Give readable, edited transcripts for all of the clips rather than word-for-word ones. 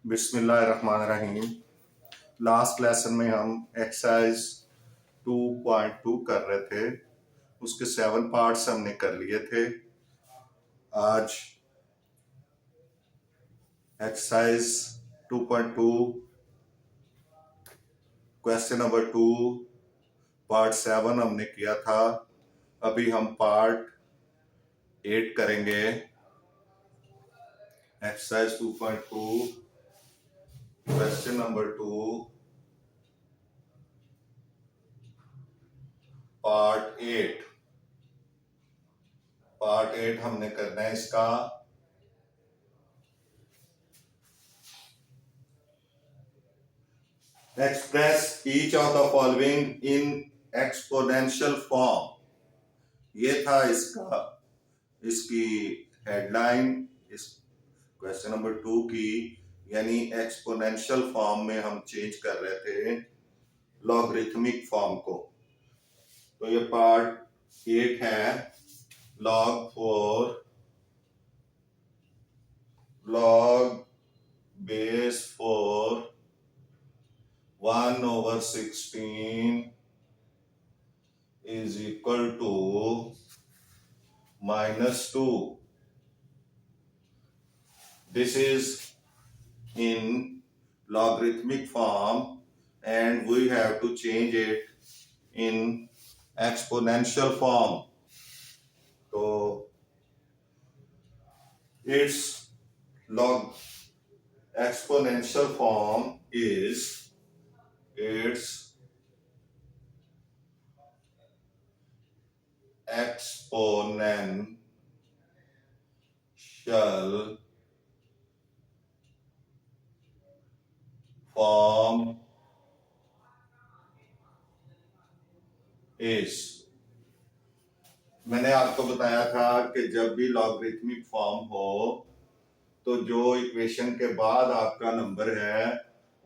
बिस्मिल्लाहिर्रहमानिर्रहीम। Last lesson में हम एक्सरसाइज 2.2 कर रहे थे। उसके 7 पार्ट्स हमने कर लिए थे। आज एक्सरसाइज 2.2 क्वेश्चन नंबर 2 पार्ट 7 हमने किया था। अभी हम पार्ट 8 करेंगे। एक्सरसाइज 2.2 क्वेश्चन नंबर 2 पार्ट 8 हमने करना है इसका। Express each of the following in exponential form. ये था इसकी हेडलाइन इस क्वेश्चन नंबर 2 की। यानी एक्सपोनेंशियल फॉर्म में हम चेंज कर रहे थे लॉगरिथमिक फॉर्म को। तो ये पार्ट 8 है। log base 4 1/16 is equal to -2. This is in logarithmic form and we have to change it in exponential form. So its log exponential form is its exponential form is। मैंने आपको बताया था कि जब भी लॉगरिथमिक फॉर्म हो तो जो इक्वेशन के बाद आपका नंबर है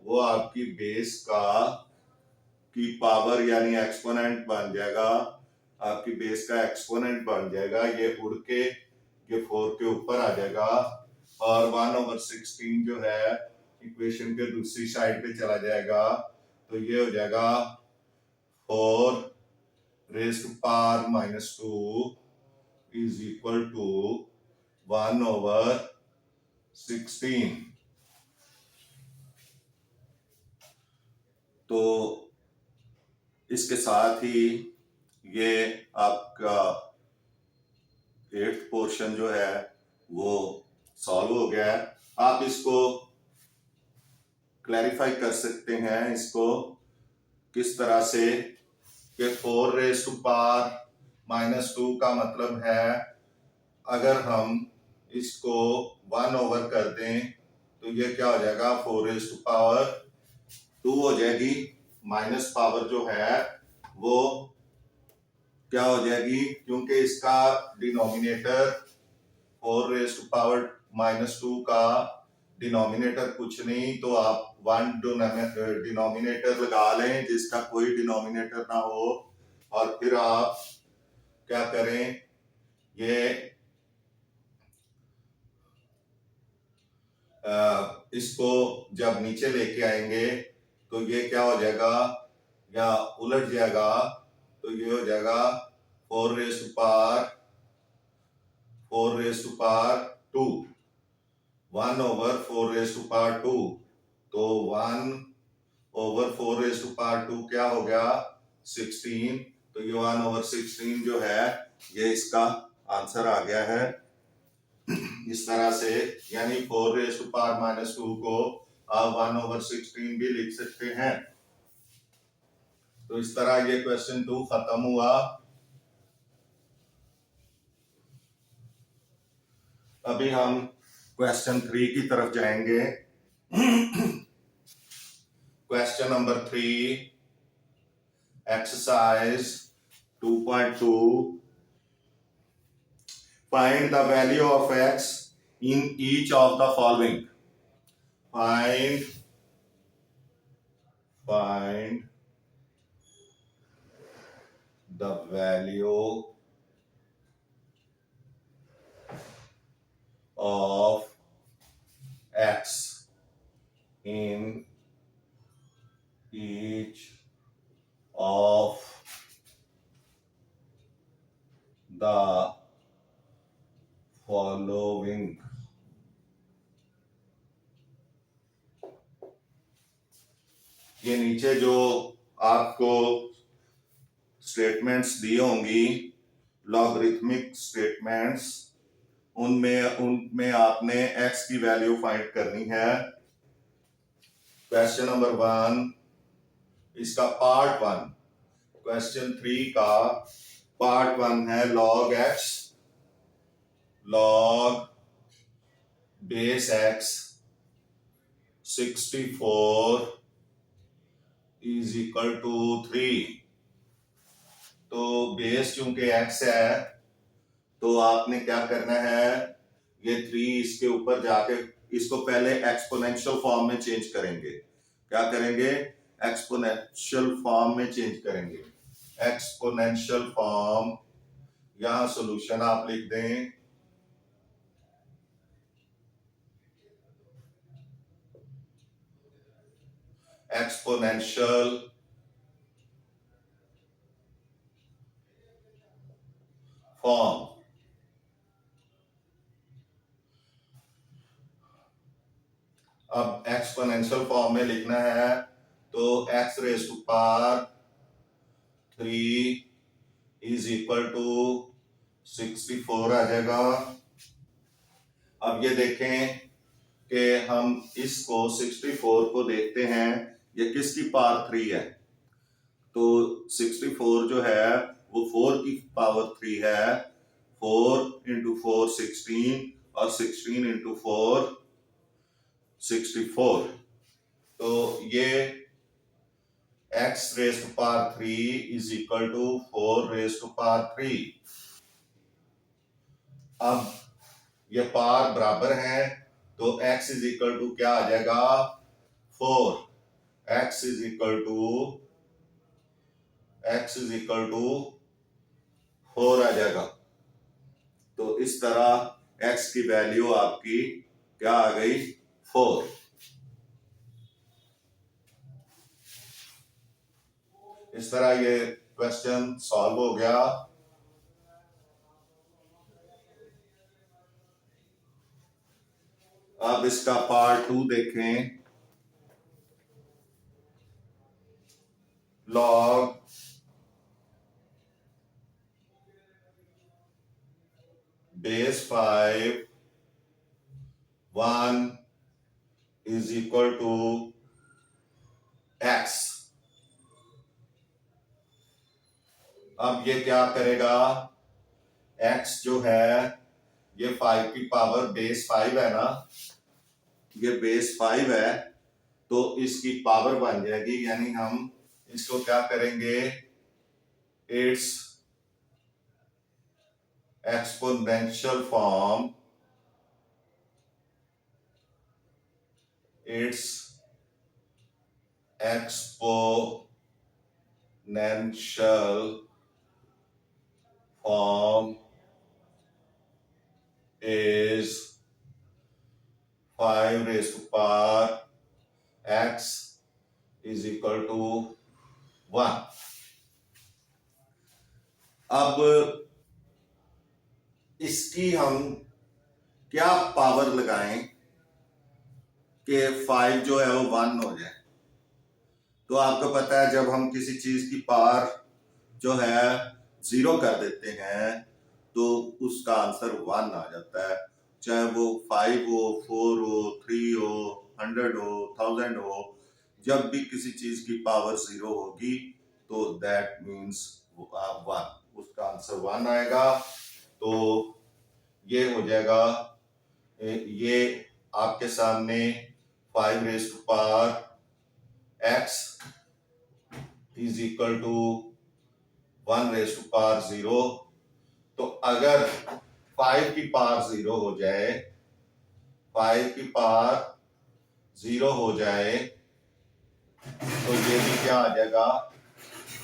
वो आपकी बेस की पावर यानी एक्सपोनेंट बन जाएगा। आपकी बेस का एक्सपोनेंट बन जाएगा। ये उड़ के ये 4 के ऊपर आ जाएगा और 1/16 जो है इक्वेशन के दूसरी साइड पे चला जाएगा। तो ये हो जाएगा 4 raised to power -2 is equal to 1/16। तो इसके साथ ही ये आपका 8th पोर्शन जो है वो सॉल्व हो गया है। आप इसको क्लैरिफाई कर सकते हैं इसको किस तरह से कि 4 रेज टू पावर -2 का मतलब है अगर हम इसको 1 ओवर कर दें तो ये क्या हो जाएगा 4 रेज टू पावर 2 हो जाएगी। माइनस पावर जो है वो क्या हो जाएगी क्योंकि इसका डिनोमिनेटर 4 रेज टू पावर -2 का डिनोमिनेटर कुछ नहीं तो आप 1 डिनोमिनेटर लगा लें जिसका कोई डिनोमिनेटर ना हो और फिर आप क्या करें ये इसको जब नीचे लेके आएंगे तो ये क्या हो जाएगा या उलट जाएगा। तो ये हो जाएगा 4 raise to power 2 1/4 raise to power 2। तो 1/4 रेज टू पावर 2 क्या हो गया 16। तो ये 1/16 जो है ये इसका आंसर आ गया है। इस तरह से यानी 4 रेज टू पावर -2 को आप 1/16 भी लिख सकते हैं। तो इस तरह ये क्वेश्चन 2 खत्म हुआ। अभी हम क्वेश्चन 3 की तरफ जाएंगे। Question number 3 exercise 2.2 find the value of x in each of the following। find the value of x in each of the following। ये नीचे जो आपको स्टेटमेंट्स दी होंगी लॉगरिथमिक स्टेटमेंट्स, उनमें आपने x की वैल्यू फाइंड करनी है। क्वेश्चन नंबर 1 इसका पार्ट 1, क्वेश्चन 3 का पार्ट 1 है log x, log base x 64 is equal to 3। तो बेस चूंकि x है तो आपने क्या करना है, ये 3 इसके ऊपर जाके इसको पहले एक्सपोनेंशियल फॉर्म में चेंज करेंगे। क्या करेंगे, एक्सपोनेंशियल फॉर्म में चेंज करेंगे। एक्सपोनेंशियल फॉर्म, यहां सॉल्यूशन आप लिख दें एक्सपोनेंशियल फॉर्म। अब एक्सपोनेंशियल फॉर्म में लिखना है तो x raise to power 3 is equal to 64 आ जाएगा। अब ये देखें कि हम इसको 64 को देखते हैं ये किसकी पावर 3 है। तो 64 जो है वो 4 की पावर 3 है। 4 इंटू 4 16 और 16 इंटू 4 64। तो ये x raise to power 3 is equal to 4 raise to power 3। अब ये पावर बराबर है तो x इज इक्वल टू क्या आ जाएगा 4। x इज इक्वल टू 4 आ जाएगा। तो इस तरह x की वैल्यू आपकी क्या आ गई 4। इस तरह ये क्वेश्चन सॉल्व हो गया। अब इसका पार्ट 2 देखें। Log base 5 1 is equal to x। अब ये क्या करेगा, x जो है ये 5 की पावर बेस 5 है ना, ये बेस 5 है तो इसकी पावर बन जाएगी, यानी हम इसको क्या करेंगे, it's exponential form, it's exponential form is 5 raised to power x is equal to 1। अब इसकी हम क्या पावर लगाएं कि 5 जो है वो 1 हो जाए। तो आपको पता है जब हम किसी चीज की पावर जो है 0 कर देते हैं तो उसका आंसर 1 आ जाता है, चाहे वो 5 हो, 4 हो, 3 हो, 100 हो, 1000 हो। जब भी किसी चीज की पावर 0 होगी तो दैट मीन्स 1, उसका आंसर 1 आएगा। तो ये हो जाएगा, ये आपके सामने 5 raise to power x is equal to 1 raise to power 0। तो अगर 5 की पावर 0 हो जाए, 5 की पावर 0 हो जाए तो ये भी क्या आ जाएगा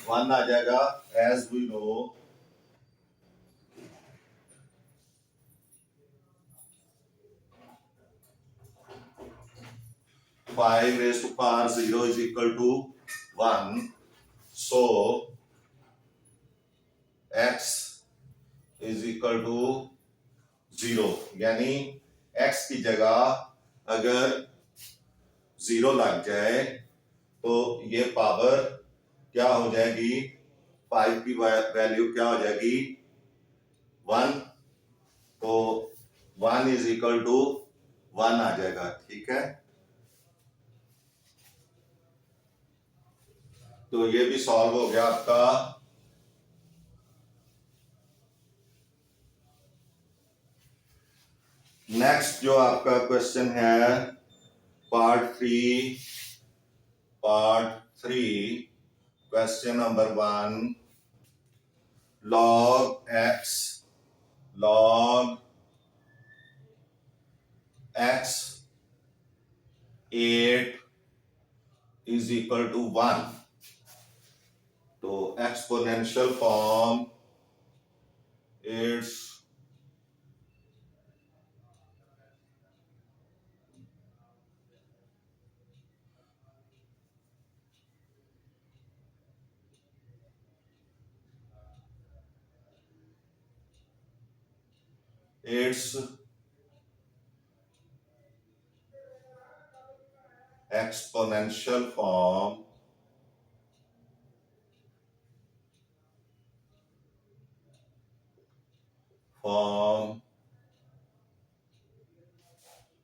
1 आ जाएगा। As we know 5 raised to power 0 is equal to 1. So x is equal to 0, यानी x की जगह अगर 0 लग जाए तो ये पावर क्या हो जाएगी, 5 की वैल्यू क्या हो जाएगी, 1. तो 1 इज इक्वल टू 1 आ जाएगा. ठीक है, तो ये भी सॉल्व हो गया आपका. नेक्स्ट जो आपका क्वेश्चन है part 3 question number 1. log x 8 is equal to 1. तो exponential form it's exponential form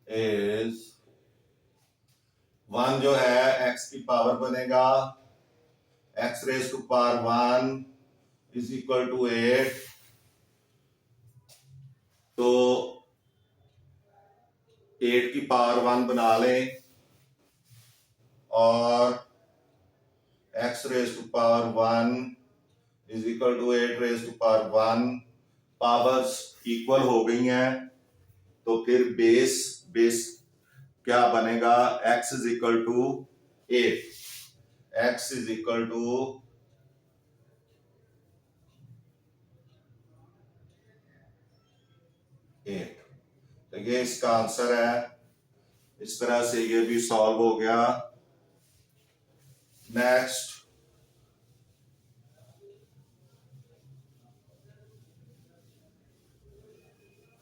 is 1 जो है x की पावर बनेगा x raise to power 1 is equal to 8. तो 8 की पावर 1 बना लें और x raise to power 1 is equal to 8 raise to power 1. Powers equal हो गई हैं, तो फिर बेस क्या बनेगा, x is equal to 8. x is equal to 8. तो ये इसका आंसर है. इस तरह से ये भी सॉल्व हो गया. नेक्स्ट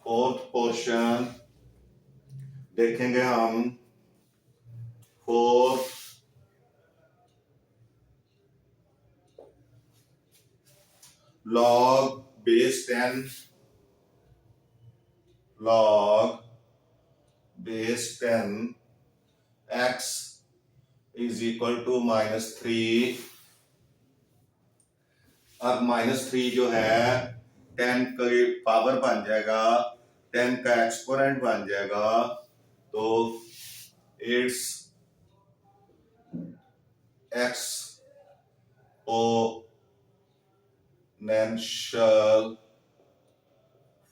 फोर्थ पोर्शन देखेंगे हम. Fourth log base 10 x is equal to -3. अब -3 जो है 10 का पावर बन जाएगा, 10 का एक्सपोनेंट बन जाएगा. तो it's exponential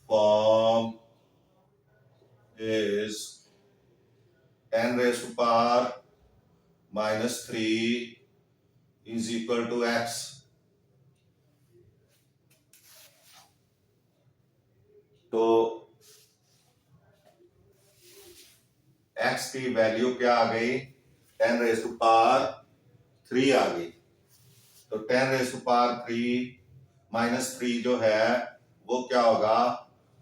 form is 10 raised to power -3 is equal to x. तो x की वैल्यू क्या आ गई, 10 रेज टू पावर 3 आ गई. तो 10 रेज टू पावर 3 -3 जो है वो क्या होगा,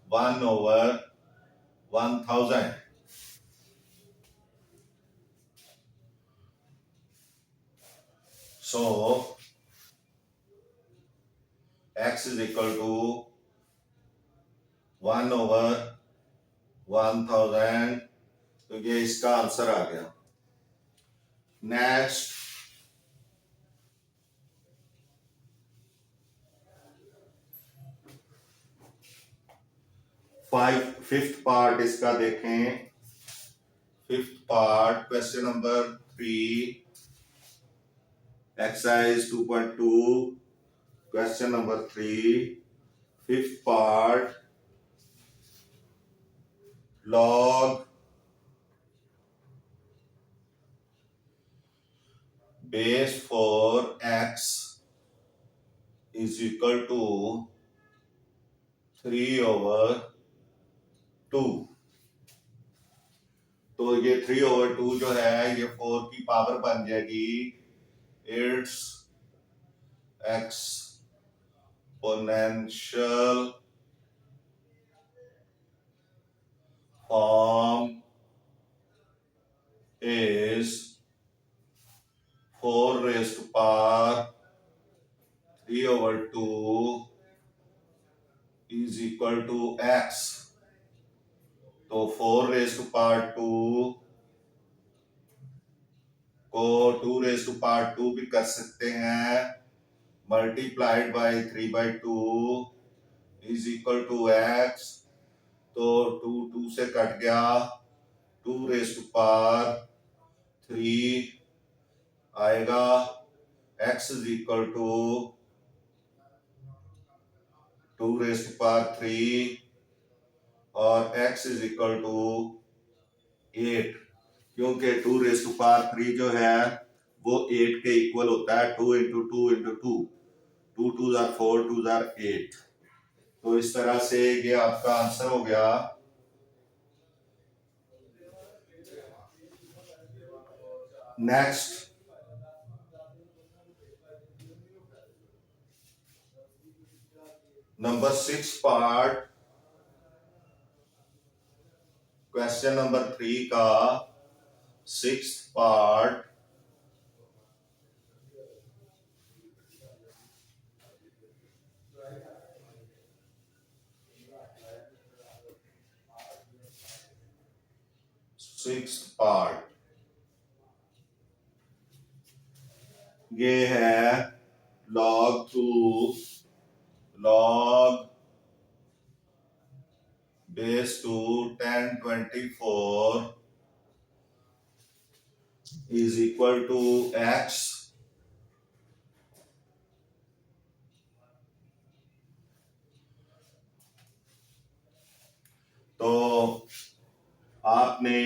1/1000. सो x इज इक्वल टू 1/1000. तो ये इसका आंसर आ गया. नेक्स्ट फिफ्थ पार्ट इसका देखें. Fifth part question number 3 exercise 2.2 question number 3 fifth part. log base 4x is equal to 3/2. तो ये 3/2 जो है ये 4 की पावर बन जाएगी। It's exponential form is 4 raised to power 3/2 is equal to x। तो 4 raised to power 2 को 2 raised to power 2 भी कर सकते हैं, multiplied by 3/2 is equal to x। तो 2 2 से कट गया, 2 raised to power 3 आएगा, x is equal to 2 raised to power 3 और x इज इक्वल टू 8, क्योंकि 2 raised to power 3 जो है वो 8 के इक्वल होता है। 2 into 2 into 2, 2 2s are 4, 2s are 8। तो इस तरह से ये आपका आंसर हो गया। Next number 6 part, question number 3 का 6th पार्ट। ये है log 2 log base 2 1024 is equal to x। तो आपने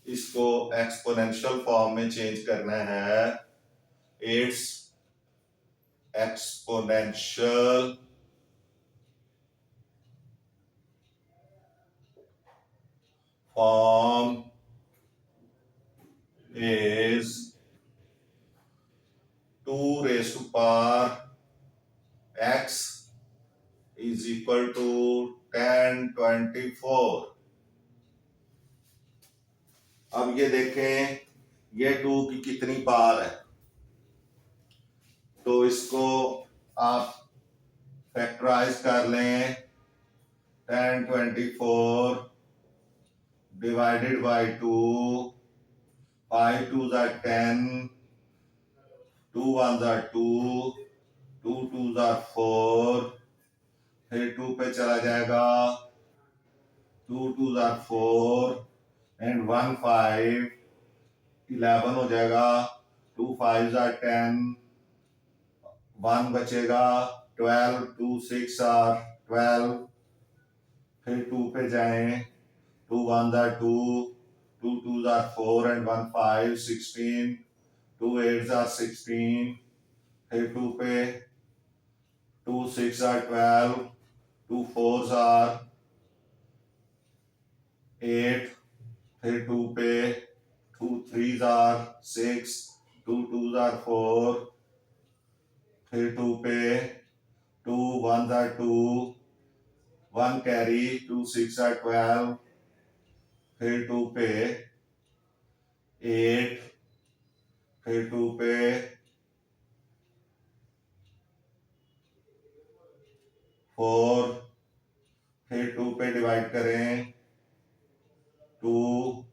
इसको एक्सपोनेंशियल फॉर्म में चेंज करना है। It's exponential form is 2 raised to power x is equal to 1024। अब ये देखें ये 2 की कितनी पावर है, तो इसको आप फैक्टराइज कर लें। 1024 divided by 2, 5 2s are 10, 2 1s are 2, 2 2s are 4, फिर 2 पे चला जाएगा, 2 2s are 4 एंड 1 5, 11 हो जाएगा, 2 5s are 10, 1 बचेगा, 12, 2 6 are 12, फिर 2 पे जाएं, 2 1s are 2, 2 2s are 4 and 1 5 16, 2 8s are 16, फिर 2 पे 2 6 are 12, 2 4s are 8, फिर 2 पे 2 3s are 6, 2 2s are 4, फिर 2 पे 2 1s are 2, 1 कैरी, 2 6 are 12, फिर 2 पे 8, फिर 2 पे 4, फिर 2 पे डिवाइड करें 2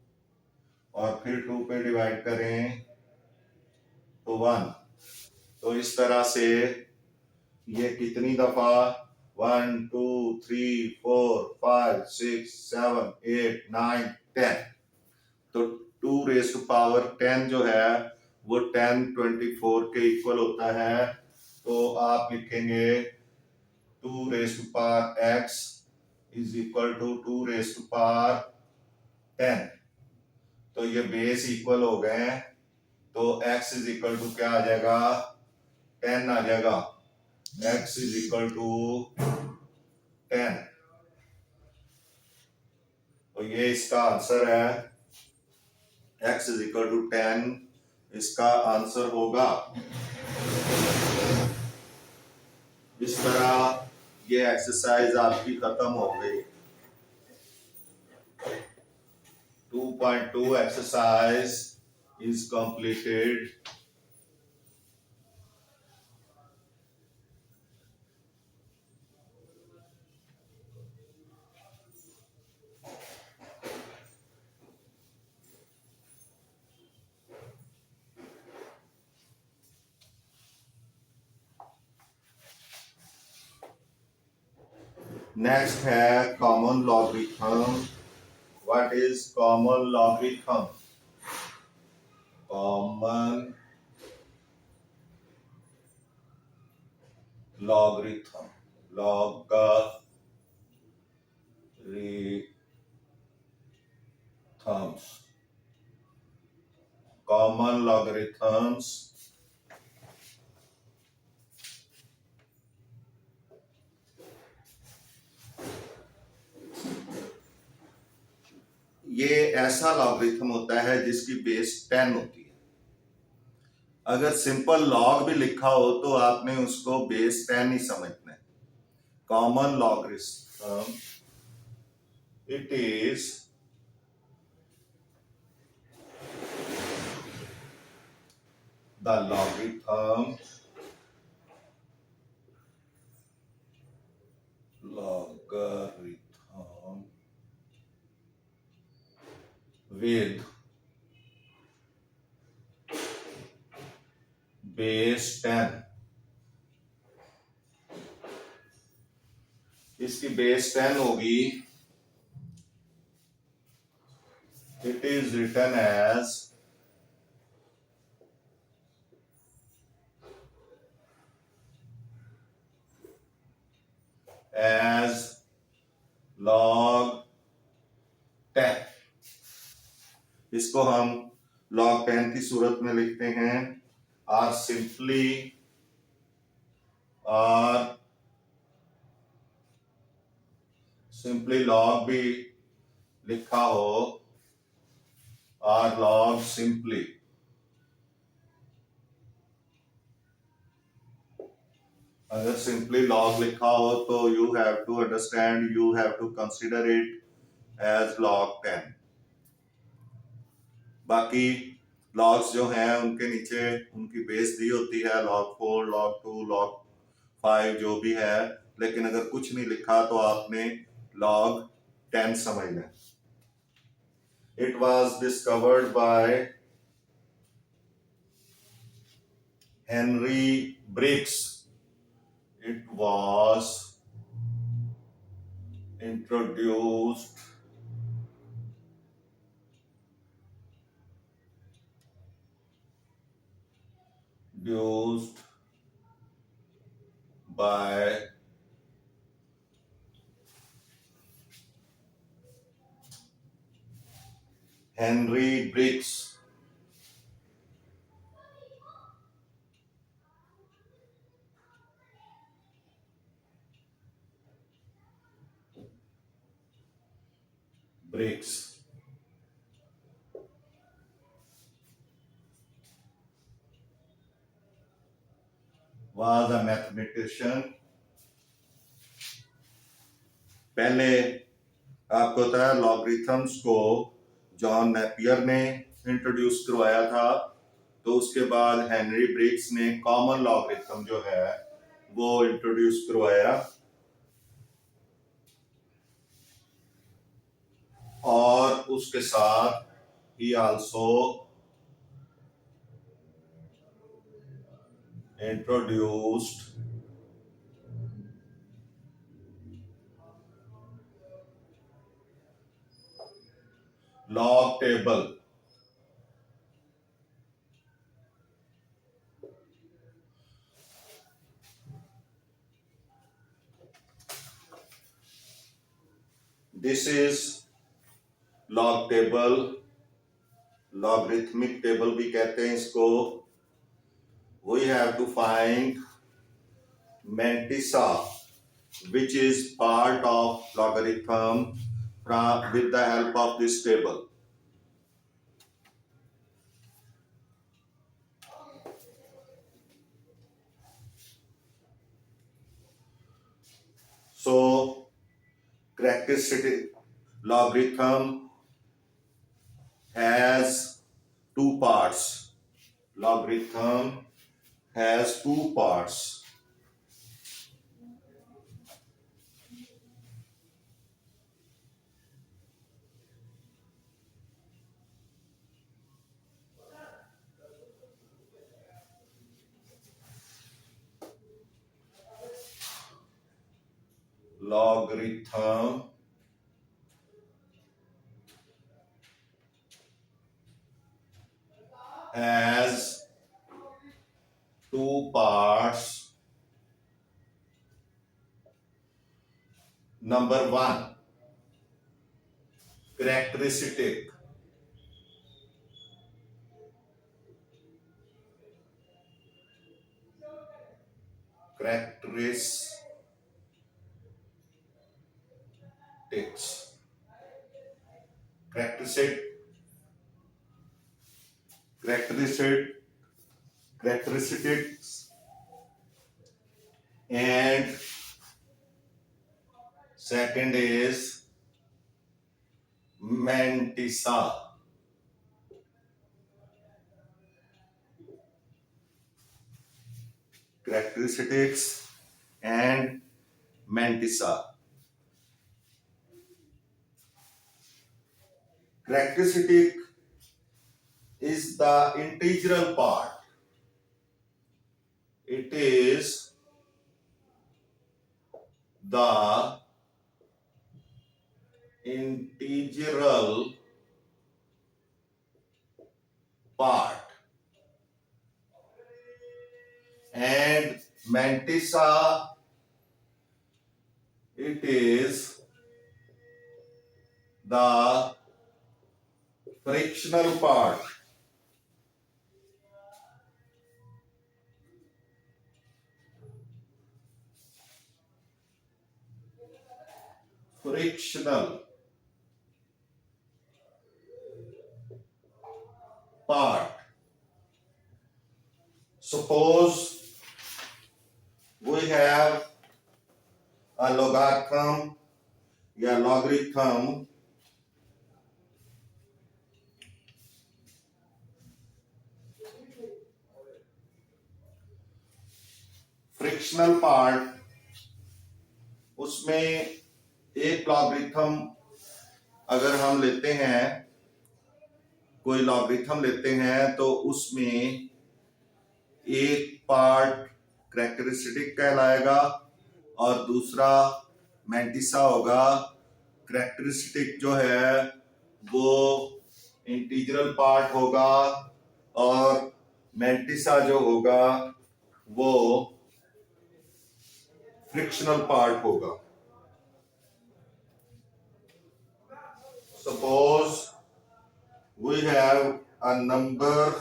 और फिर 2 पे डिवाइड करें तो 1। तो इस तरह से ये कितनी दफा 1 2 3 4 5 6 7 8 9 10, तो 2 raised to power 10 जो है वो 1024 के इक्वल होता है। तो आप लिखेंगे 2 raised to power x is equal to 2 raised to power 10। तो ये बेस इक्वल हो गए, तो x इज इक्वल टू क्या आ जाएगा, 10 आ जाएगा। x इज इक्वल टू 10, तो ये इसका आंसर है, x इज इक्वल टू 10, इसका आंसर होगा। इस तरह ये एक्सरसाइज आपकी खत्म हो गई। 2.2 exercise is completed. Next है common logarithm. What is common logarithm? Common logarithm. Logarithms. Common logarithms. ये ऐसा लॉगरिथम होता है जिसकी बेस 10 होती है। अगर सिंपल लॉग भी लिखा हो तो आपने उसको बेस 10 ही समझना है। Common logarithm, it is the logarithm with base 10। इसकी बेस 10 होगी। It is written as log 10। इसको हम log 10 की सूरत में लिखते हैं, और सिंपली log भी लिखा हो, और log सिंपली। अगर सिंपली log लिखा हो तो you have to understand, you have to consider it as log 10। बाकी लॉग्स जो हैं उनके नीचे उनकी बेस दी होती है, log 4, log 2, log 5 जो भी है, लेकिन अगर कुछ नहीं लिखा तो आपने log 10 समझना। It was discovered by Henry Briggs. It was introduced by Henry Briggs. Was a mathematician. पहले आपको पता है लॉगरिथम्स को जॉन नेपियर ने इंट्रोड्यूस करवाया था, तो उसके बाद हेनरी ब्रिग्स ने कॉमन लॉगरिथम जो है वो इंट्रोड्यूस करवाया, और उसके साथ ही also introduced log table. This is log table, logarithmic table भी कहते हैं इसको। We have to find mantissa which is part of logarithm with the help of this table. So characteristic logarithm has two parts. Logarithm has two parts. Logarithm has two parts. Number one, characteristic. Characteristics. Characteristic. Characteristic. Characteristics. And second is mantissa. Characteristics and mantissa. Characteristic is the integral part. It is the integral part, and mantissa, it is the frictional part. Frictional part. Suppose we have a logarithm या logarithm frictional part, उसमें एक logarithm अगर हम लेते हैं, कोई logarithm लेते हैं तो उसमें एक पार्ट कैरेक्टरिस्टिक कहलाएगा और दूसरा मैंटिसा होगा। कैरेक्टरिस्टिक जो है वो इंटीग्रल पार्ट होगा और मैंटिसा जो होगा वो फ्रिक्शनल पार्ट होगा। Suppose we have a number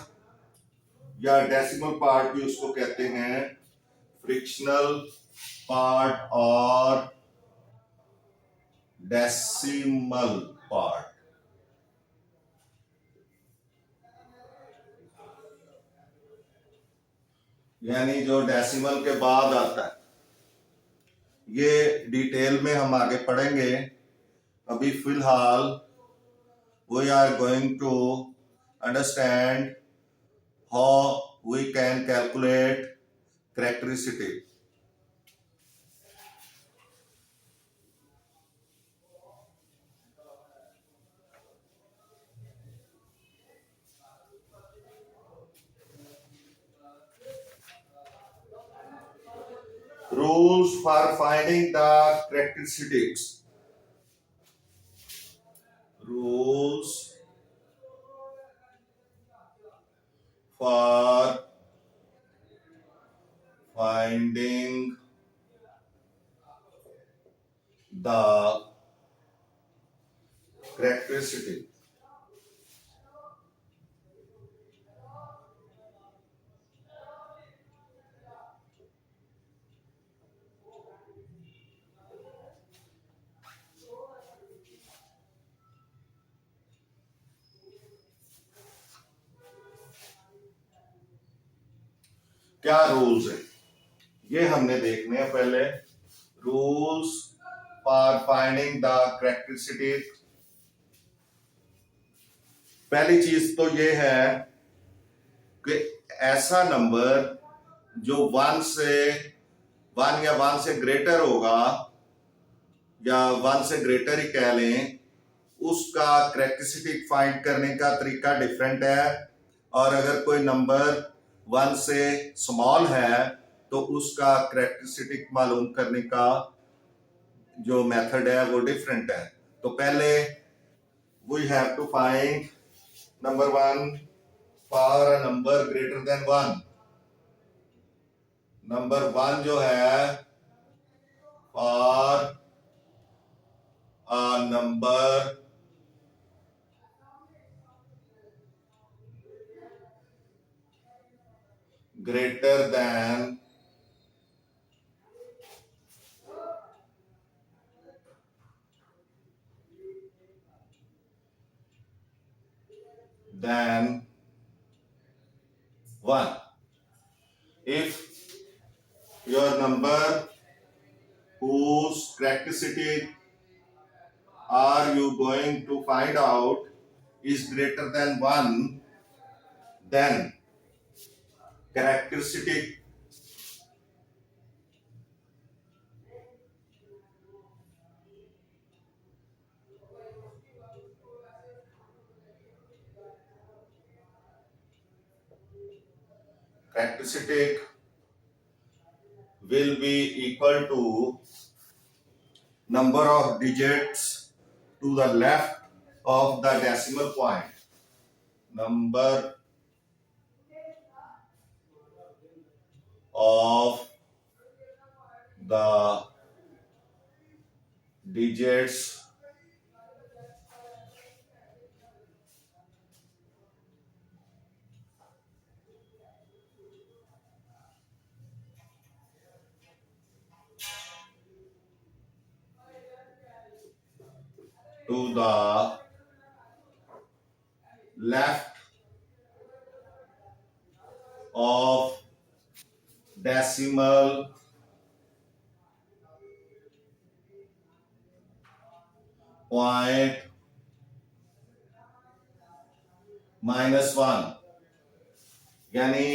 या डेसिमल पार्ट भी उसको कहते हैं, फ्रिक्शनल पार्ट और डेसिमल पार्ट। यानी जो डेसिमल के बाद आता है, ये डिटेल में हम आगे पढ़ेंगे। अभी फिलहाल we are going to understand how we can calculate characteristic. Rules for finding the characteristics. Rules for finding the characteristic. क्या रूल्स है ये हमने देखने हैं पहले। Rules for finding the characteristic. पहली चीज तो ये है कि ऐसा नंबर जो वन या वन से ग्रेटर होगा, या वन से ग्रेटर ही कह लें, उसका कैरेक्टरिस्टिक फाइंड करने का तरीका डिफरेंट है। और अगर कोई नंबर वन से स्मॉल है तो उसका कैरेक्टरिस्टिक मालूम करने का जो मेथड है वो डिफरेंट है। तो पहले we have to find number one for a number greater than one. Number one जो है for a number greater than 1. If your number whose characteristic are you going to find out is greater than 1, then characteristic will be equal to number of digits to the left of the decimal point. Number of the digits to the left of decimal point -1। यानी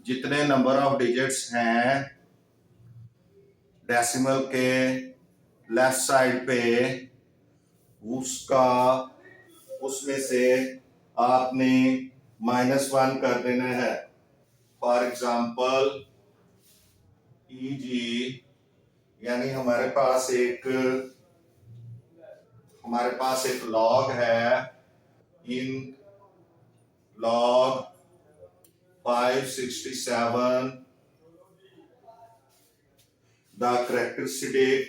जितने number of digits हैं decimal के left side पे, उसका उसमें से आपने -1 कर देना है। फॉर एग्जाम्पल EG, यानी हमारे पास एक लॉग है। इन log 567 the characteristic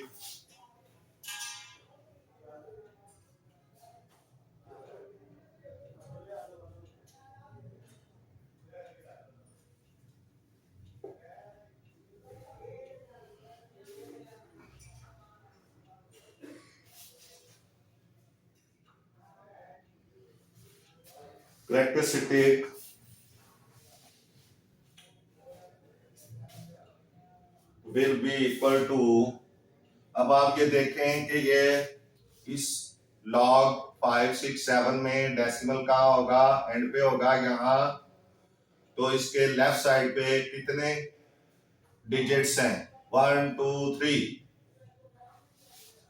will be equal to, अब आप ये देखें कि ये इस log 567 में डेसिमल कहाँ होगा, एंड पे होगा यहाँ। तो इसके लेफ्ट साइड पे कितने डिजिट्स हैं? 1 2 3।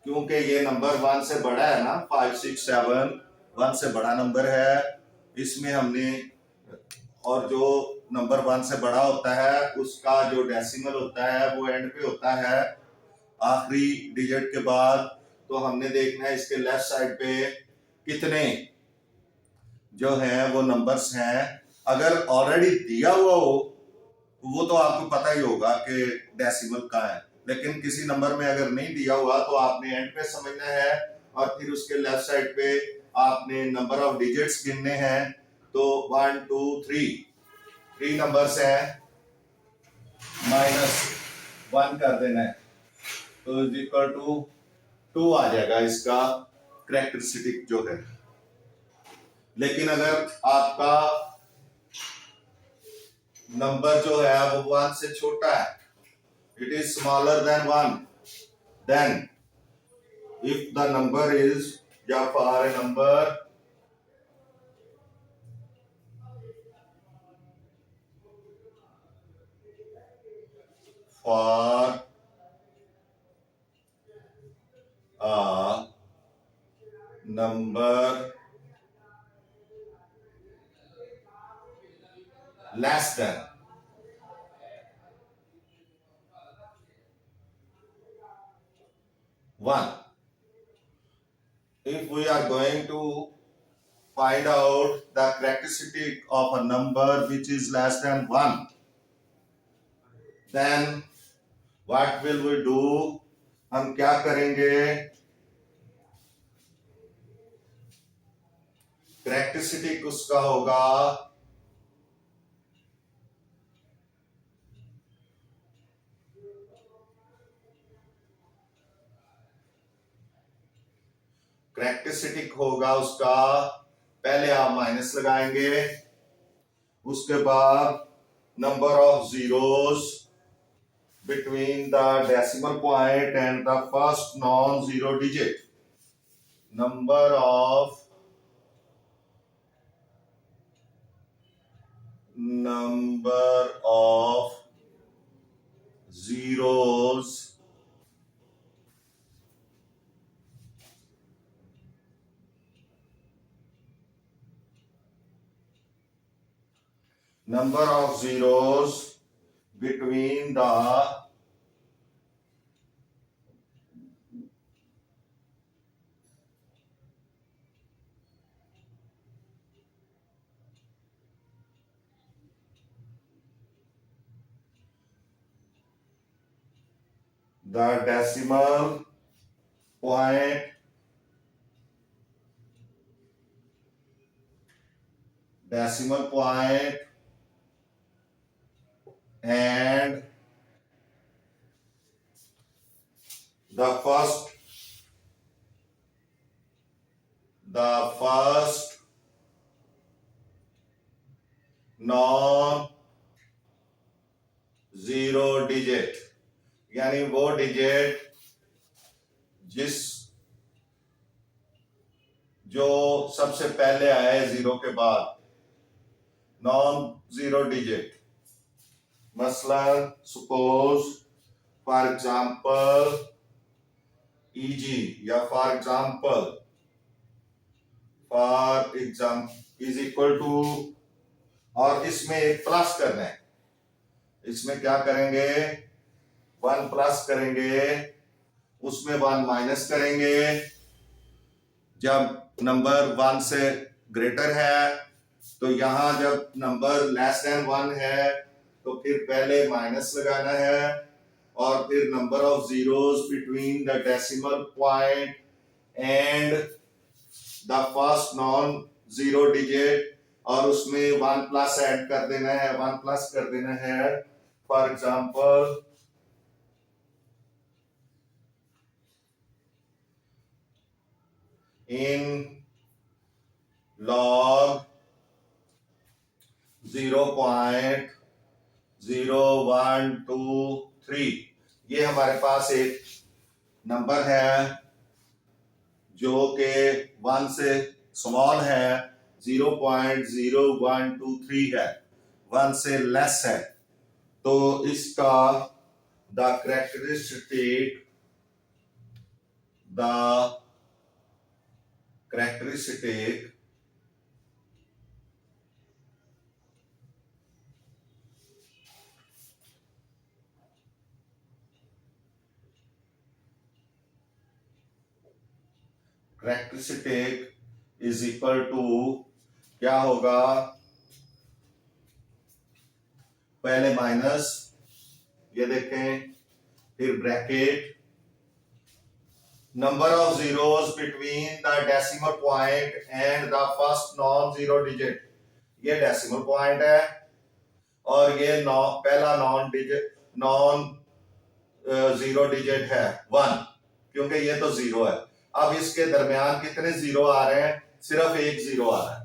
क्योंकि ये नंबर 1 से बड़ा है ना, 567 1 से बड़ा नंबर है। इसमें हमने, और जो नंबर 1 से बड़ा होता है उसका जो डेसिमल होता है वो एंड पे होता है, आखिरी डिजिट के बाद। तो हमने देखना है इसके लेफ्ट साइड पे कितने जो है वो नंबर्स हैं। अगर ऑलरेडी दिया हुआ हो वो तो आपको पता ही होगा कि डेसिमल कहाँ है, लेकिन किसी नंबर में अगर नहीं दिया हुआ तो आपने एंड पे समझना है, और फिर उसके लेफ्ट साइड पे आपने नंबर ऑफ डिजिट्स गिनने हैं। तो 1 2 3 नंबर्स हैं, -1 कर देना है, तो इज इक्वल टू 2 आ जाएगा इसका कैरेक्टरिस्टिक जो है। लेकिन अगर आपका नंबर जो है वो 1 से छोटा है, it is smaller than 1, then if the number is, या for a number for a number less than 1, if we are going to find out the characteristic of a number which is less than 1, then what will we do? हम क्या करेंगे? Characteristic उसका होगा characteristic होगा उसका, पहले आप minus लगाएंगे, उसके बाद number of zeros between the decimal point and the first non-zero digit, number of zeros between the decimal point and the first non zero digit, यानी वो डिजिट जो सबसे पहले आए जीरो के बाद, नॉन जीरो डिजिट, मसलन सपोज फॉर एग्जाम्पल ईजी या for example is equal to, और इसमें एक प्लस करना है, इसमें क्या करेंगे? 1 प्लस करेंगे, उसमें 1 माइनस करेंगे, जब नंबर 1 से ग्रेटर है, तो यहां जब नंबर लेस देन 1 है तो फिर पहले माइनस लगाना है, और फिर number of zeros between the decimal point and the first non zero digit, और उसमें 1 प्लस ऐड कर देना है, 1 प्लस कर देना है। फॉर एग्जाम्पल in log 0.0123, ये हमारे पास एक नंबर है जो कि 1 से स्मॉल है, 0.0123 है, 1 से लेस है, तो इसका the characteristic is equal to क्या होगा? पहले माइनस, ये देखें, फिर bracket, number of zeros between the decimal point and the first non zero digit, ये डेसिमल पॉइंट है, और ये पहला नॉन जीरो डिजिट है 1, क्योंकि ये तो जीरो है। अब इसके दरमियान कितने जीरो आ रहे हैं? सिर्फ एक जीरो आ रहा है।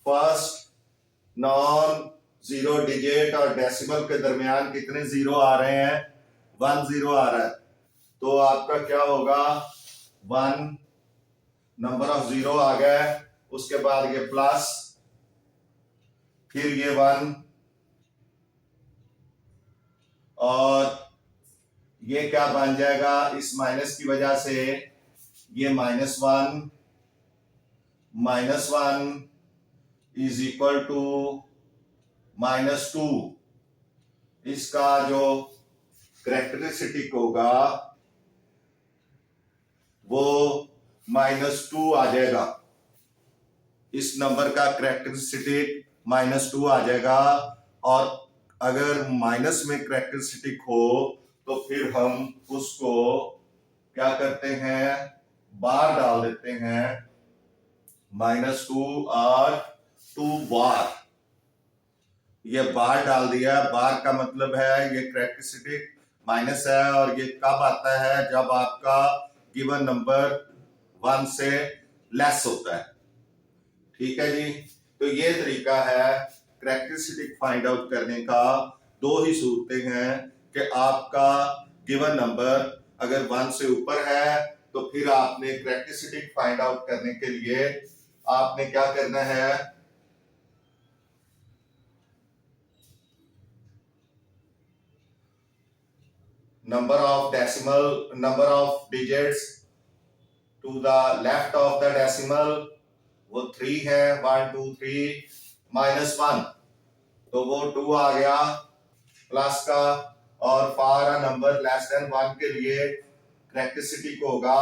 फर्स्ट नॉन जीरो डिजिट और डेसिमल के दरमियान कितने जीरो आ रहे हैं? 1 जीरो आ रहा है। तो आपका क्या होगा? 1 नंबर ऑफ जीरो आ गया है, उसके बाद ये प्लस, फिर ये 1, और ये क्या बन जाएगा इस माइनस की वजह से? ये -1 इज इक्वल टू -2। इसका जो करेक्टरिस्टिक होगा वो -2 आ जाएगा। इस नंबर का करेक्टरिस्टिक -2 आ जाएगा। और अगर माइनस में करेक्टरिस्टिक हो तो फिर हम उसको क्या करते हैं? बार डाल देते हैं, -2 और 2 बार। ये बार डाल दिया। बार का मतलब है ये करेक्टरिस्टिक माइनस है, और ये कब आता है? जब आपका गिवन नंबर 1 से लेस होता है। ठीक है जी। तो ये तरीका है करेक्टरिस्टिक फाइंड आउट करने का। दो ही सूरतें हैं कि आपका गिवन नंबर अगर 1 से ऊपर है तो फिर आपने करेक्टरिस्टिक फाइंड आउट करने के लिए आपने क्या करना है? Number of digits to the left of the decimal वो 3 है, 1 2 3 -1, तो वो 2 आ गया प्लस का। और for a number less than 1 के लिए करेक्टरिस्टिक होगा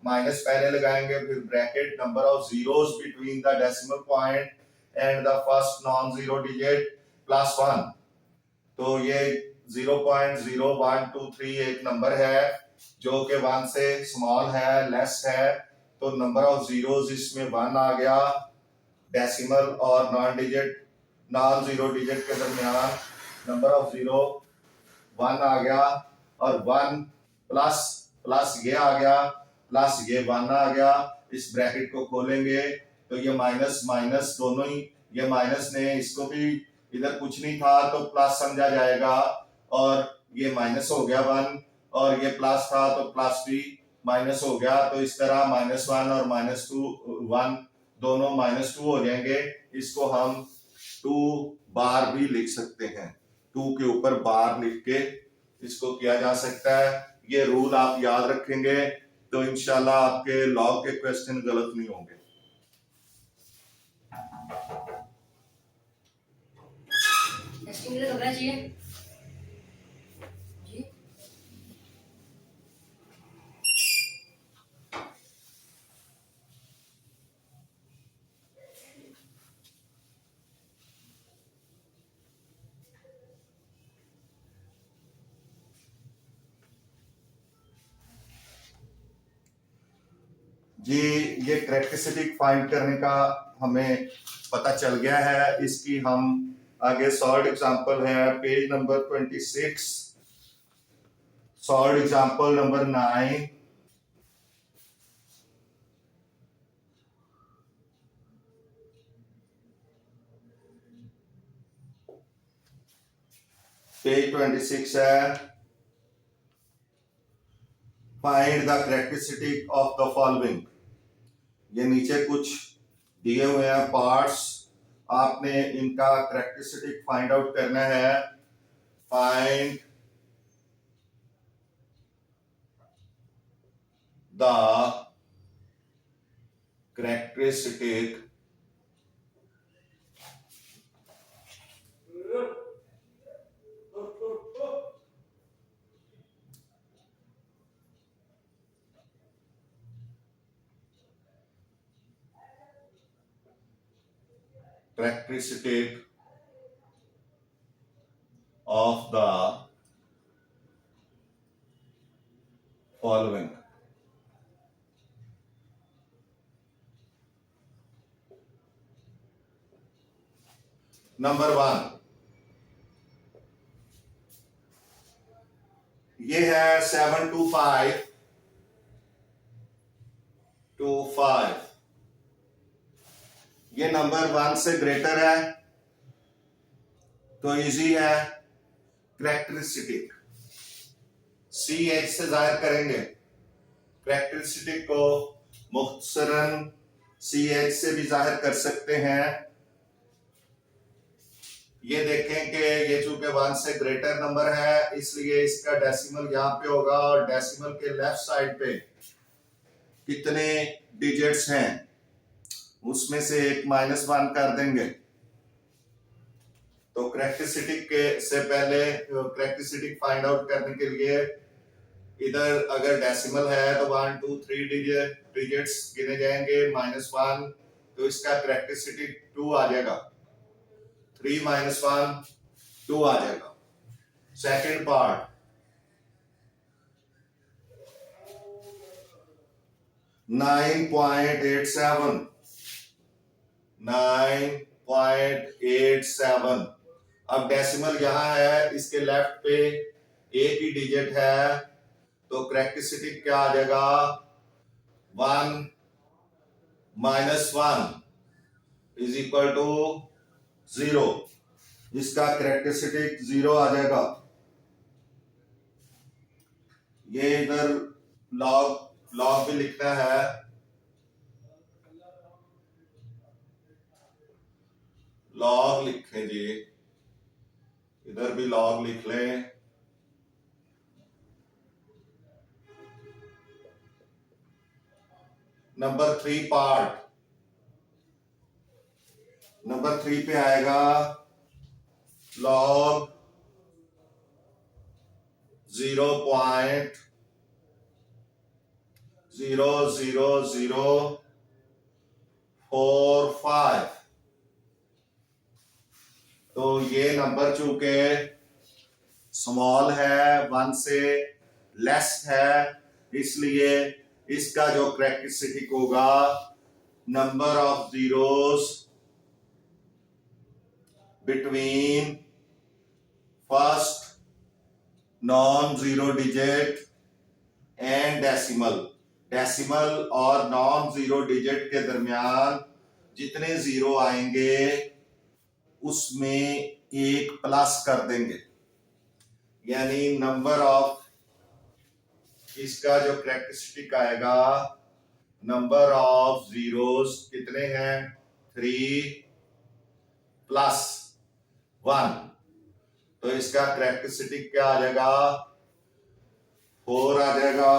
माइनस पहले लगाएंगे, फिर bracket number of zeros between the decimal point and the first non zero digit +1। तो ये 0.0123 एक नंबर है जो कि 1 से स्मॉल है, लेस है, तो नंबर ऑफ जीरोस इसमें 1 आ गया। डेसिमल और नॉन जीरो डिजिट के दरमियान नंबर ऑफ जीरो 1 आ गया, और 1 प्लस प्लस ये आ गया, प्लस ये 1 आ गया। इस ब्रैकेट को खोलेंगे तो ये माइनस माइनस दोनों ही, ये माइनस ने इसको भी इधर कुछ नहीं था तो प्लस समझा जाएगा, और ये माइनस हो गया 1, और ये प्लस था तो प्लस भी माइनस हो गया। तो इस तरह -1 और -1 दोनों -2 हो जाएंगे। इसको हम 2 बार भी लिख सकते हैं, 2 के ऊपर बार लिख के इसको किया जा सकता है। ये रूल आप याद रखेंगे तो इंशाल्लाह आपके लॉग के क्वेश्चन गलत नहीं होंगे। जी, ये करेक्टरिस्टिक फाइंड करने का हमें पता चल गया है। इसकी हम आगे सॉल्व एग्जांपल है page number 26, solve example number 9। Page 26 है, find the characteristic of the following. ये नीचे कुछ दिए हुए हैं पार्ट्स, आपने इनका करेक्टरिस्टिक फाइंड आउट करना है। Find the characteristic of the following. Number 1, ये है 72525। ये नंबर 1 से ग्रेटर है, तो इजी है। कैरेक्टरिस्टिक सी एच से जाहिर करेंगे, कैरेक्टरिस्टिक को मुख्तसरन सी एच से भी जाहिर कर सकते हैं। ये देखें कि ये चूंकि 1 से ग्रेटर नंबर है इसलिए इसका डेसिमल यहाँ पे होगा और डेसिमल के लेफ्ट साइड पे कितने डिजिट्स हैं उसमें से एक -1 कर देंगे। तो कैरेक्टरिस्टिक के से पहले कैरेक्टरिस्टिक फाइंड आउट करने के लिए इधर अगर डेसिमल है तो 1 2 3 डिजिट्स गिने जाएंगे, -1 तो इसका कैरेक्टरिस्टिक 2 आ जाएगा, 3 -1 2 आ जाएगा। Second part 9.87 9.87। अब डेसिमल यहां है, इसके लेफ्ट पे एक ही डिजिट है तो कैरेक्टरिस्टिक क्या आ जाएगा, 1 -1 इज इक्वल टू 0। इसका कैरेक्टरिस्टिक 0 आ जाएगा। ये इधर लॉग भी लिखना है, लॉग लिखें जी, इधर भी लॉग लिख लें। नंबर 3 पार्ट, नंबर 3 पे आएगा लॉग 0.00045। तो ये नंबर चूंकि स्मॉल है, 1 से लेस है, इसलिए इसका जो कैरेक्टरिस्टिक होगा number of zeros between first non zero digit and decimal, decimal और नॉन जीरो डिजिट के दरमियान जितने जीरो आएंगे उसमें एक प्लस कर देंगे, यानी नंबर ऑफ इसका जो कैरेक्टरिस्टिक आएगा नंबर ऑफ जीरोस कितने हैं, 3 + 1, तो इसका कैरेक्टरिस्टिक क्या आ जाएगा, 4 आ जाएगा।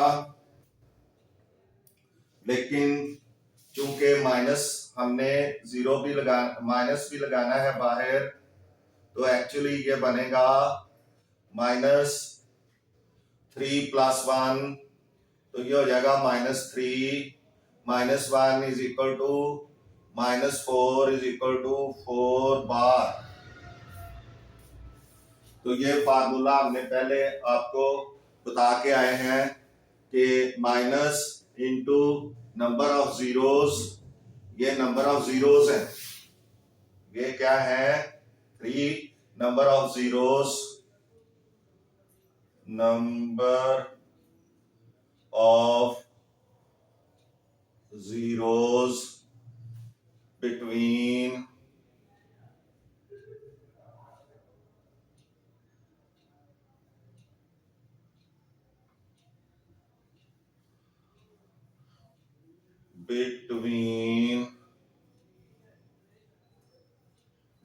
लेकिन चूंकि माइनस हमने माइनस भी लगाना है बाहर, तो एक्चुअली ये बनेगा -3 + 1, तो ये हो जाएगा -3 -1 is equal to -4 is equal to 4 bar. तो ये फार्मूला हमने पहले आपको बता के आए हैं कि minus into number of zeros, ये नंबर ऑफ जीरोस है, ये क्या है 3, number of zeros, number of zeros between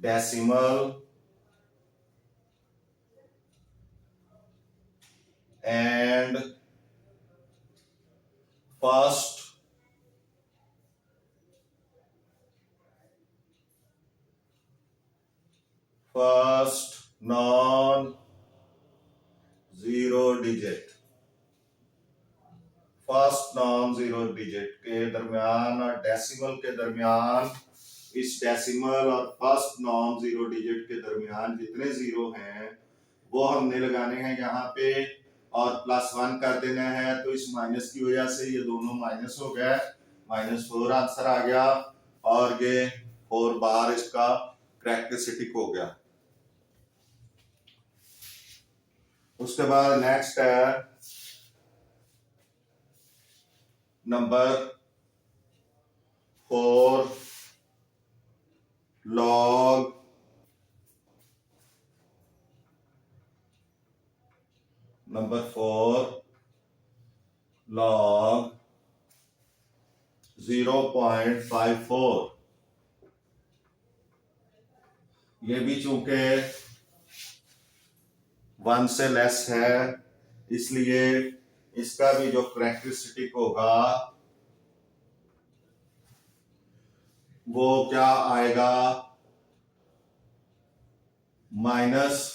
decimal and first non zero digit, first non zero digit के दरमियान और डेसिमल के दरमियान, इस डेसिमल और फर्स्ट नॉन जीरो डिजिट के दरमियान जितने जीरो हैं वो हमने लगाने हैं यहाँ पे और +1 कर देना है। तो इस माइनस की वजह से ये दोनों माइनस हो गए, -4 आंसर आ गया और ये 4 बार इसका कैरेक्टरिस्टिक हो गया। उसके बाद नेक्स्ट है नंबर 4 log नंबर 4 log 0.54। ये भी चूंकि 1 से लेस है, इसलिए इसका भी जो करेक्टरिस्टिक होगा वो क्या आएगा, माइनस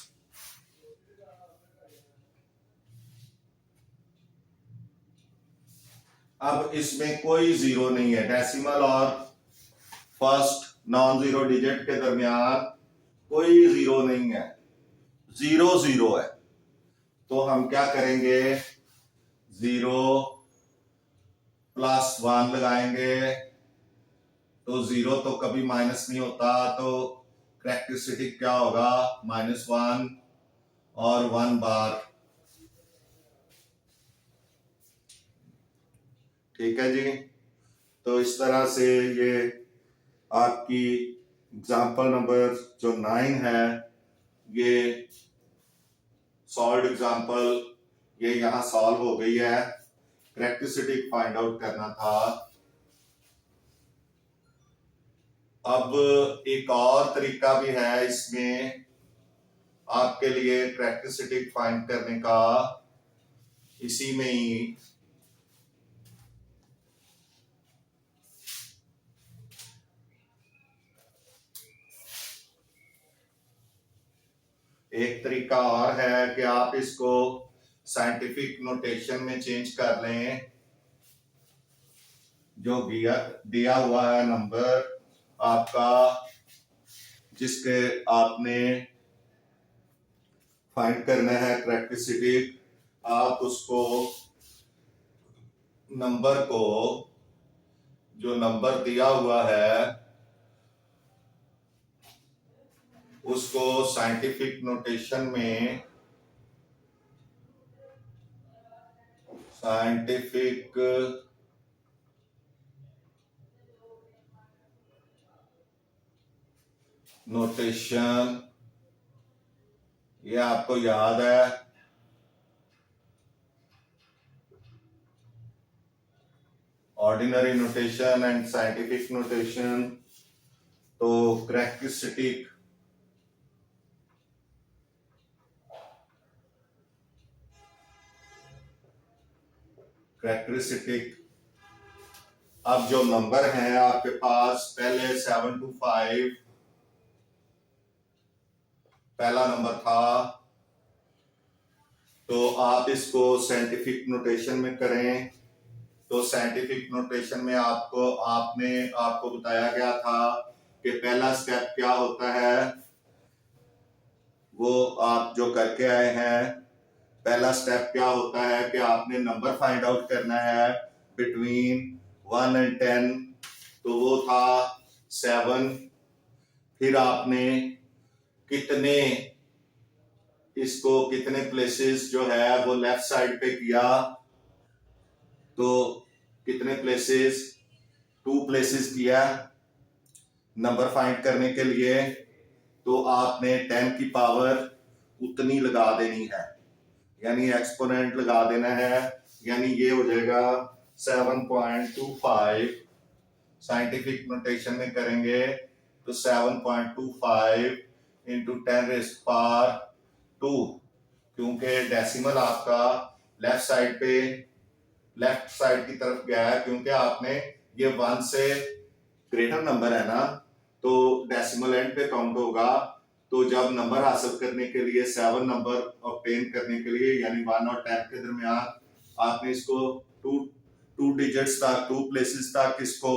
अब इसमें कोई जीरो नहीं है, डेसिमल और फर्स्ट नॉन जीरो डिजिट के दरमियान कोई जीरो नहीं है, जीरो जीरो है। तो हम क्या करेंगे, 0 + 1 लगाएंगे, तो 0 तो कभी माइनस नहीं होता, तो करेक्टरिस्टिक क्या होगा, -1 और 1 बार। ठीक है जी। तो इस तरह से ये आपकी एग्जाम्पल नंबर जो 9 है, ये सॉल्व एग्जाम्पल ये यहां सॉल्व हो गई है। करेक्टरिस्टिक फाइंड आउट करना था। अब एक और तरीका भी है इसमें आपके लिए करेक्टरिस्टिक फाइंड करने का, इसी में ही एक तरीका और है कि आप इसको साइंटिफिक नोटेशन में चेंज कर लें। जो दिया हुआ है नंबर आपका, जिसके आपने फाइंड करना है करेक्टरिस्टिक, आप उसको नंबर को, जो नंबर दिया हुआ है उसको साइंटिफिक नोटेशन में, साइंटिफिक नोटेशन, ये आपको याद है, ordinary notation and scientific notation. तो करेक्टरिस्टिक अब जो नंबर है आपके पास, पहले 7 to 5 पहला नंबर था, तो आप इसको साइंटिफिक नोटेशन में करें। तो साइंटिफिक नोटेशन में आपको बताया गया था कि पहला स्टेप क्या होता है, वो आप जो करके आए हैं। पहला स्टेप क्या होता है कि आपने नंबर फाइंड आउट करना है बिटवीन 1 and 10, तो वो था 7। फिर आपने कितने प्लेसेस जो है वो लेफ्ट साइड पे किया, तो कितने प्लेसेस, 2 प्लेसेस किया नंबर फाइंड करने के लिए। तो आपने 10 की पावर उतनी लगा देनी है, यानी एक्सपोनेंट लगा देना है, यानी ये हो जाएगा 7.25। साइंटिफिक नोटेशन में करेंगे तो 7.25 इंटू 10⁻², क्योंकि डेसिमल आपका लेफ्ट साइड की तरफ गया है, क्योंकि आपने ये 1 से ग्रेटर नंबर है ना, तो डेसिमल एंड पे काउंट होगा। तो जब नंबर हासिल करने के लिए, 7 नंबर ऑब्टेन करने के लिए, यानी 1 और 10 के दरमियान, आपने इसको टू डिजिट्स तक, 2 प्लेसेस तक इसको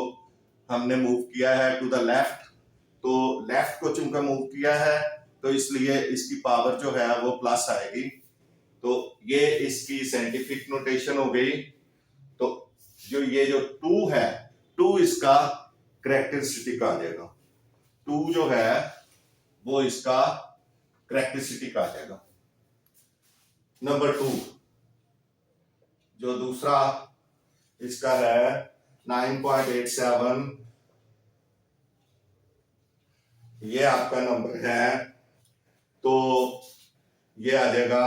हमने मूव किया है टू द लेफ्ट। तो लेफ्ट को चूंकि मूव किया है, तो इसलिए इसकी पावर जो है वो प्लस आएगी। तो ये इसकी साइंटिफिक नोटेशन हो गई। तो जो 2 है, 2 इसका करेक्टरिस्टिक आ जाएगा। 2 जो है वो इसका करेक्टरिस्टिक आ जाएगा। नंबर 2 जो दूसरा इसका है 9.87, ये आपका नंबर है, तो ये आ जाएगा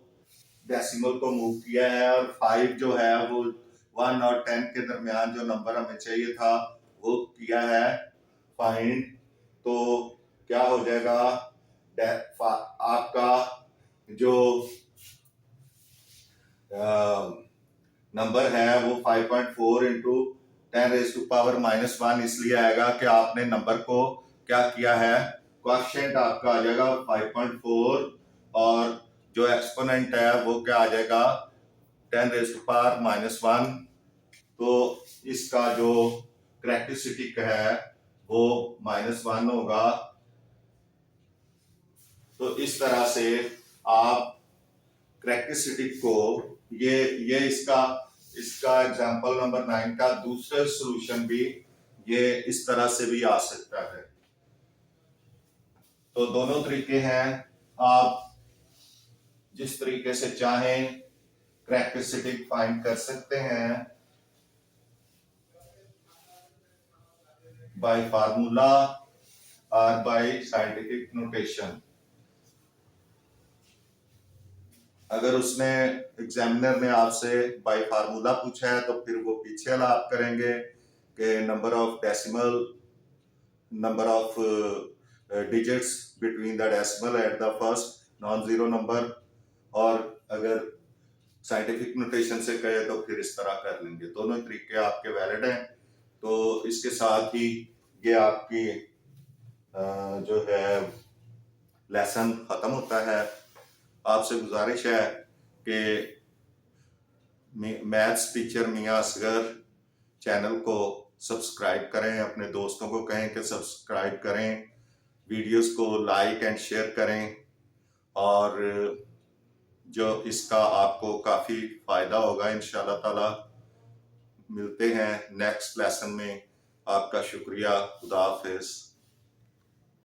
डेसिमल को मूव किया है और 5 जो है वो 1 और 10 के दरमियान जो नंबर हमें चाहिए था वो किया है फाइंड। तो क्या हो जाएगा, आपका जो नंबर है वो 5.4 इंटू 10⁻⁻⁻1 इसलिए आएगा कि आपने नंबर को क्या किया है, क्वोशिएंट आपका आ जाएगा 5.4 और जो एक्सपोनेंट है वो क्या आ जाएगा 10⁻⁻1। तो इसका जो करेक्टरिस्टिक है वो -1 होगा। तो इस तरह से आप करेक्टरिस्टिक को ये इसका एग्जांपल नंबर 9 का दूसरा सॉल्यूशन भी ये इस तरह से भी आ सकता है। तो दोनों तरीके हैं, आप जिस तरीके से चाहें करेक्टरिस्टिक फाइंड कर सकते हैं, बाय फार्मूला और बाय साइंटिफिक नोटेशन। अगर उसने एग्जामिनर ने आपसे बाय फार्मूला पूछा है तो फिर वो पीछे वाला आप करेंगे कि number of decimal, number of digits between the decimal at the first non zero number, और अगर साइंटिफिक नोटेशन से कहे तो फिर इस तरह कर लेंगे। दोनों तरीके आपके वैलिड हैं। तो इसके साथ ही ये आपकी जो है लेसन खत्म होता है। आपसे गुजारिश है कि मैथ्स टीचर मियां असगर चैनल को सब्सक्राइब करें, अपने दोस्तों को कहें कि सब्सक्राइब करें, वीडियोस को लाइक एंड शेयर करें और जो इसका आपको काफ़ी फ़ायदा होगा इंशाल्लाह ताला। मिलते हैं नेक्स्ट लेसन में। आपका शुक्रिया। खुदा हाफिज़।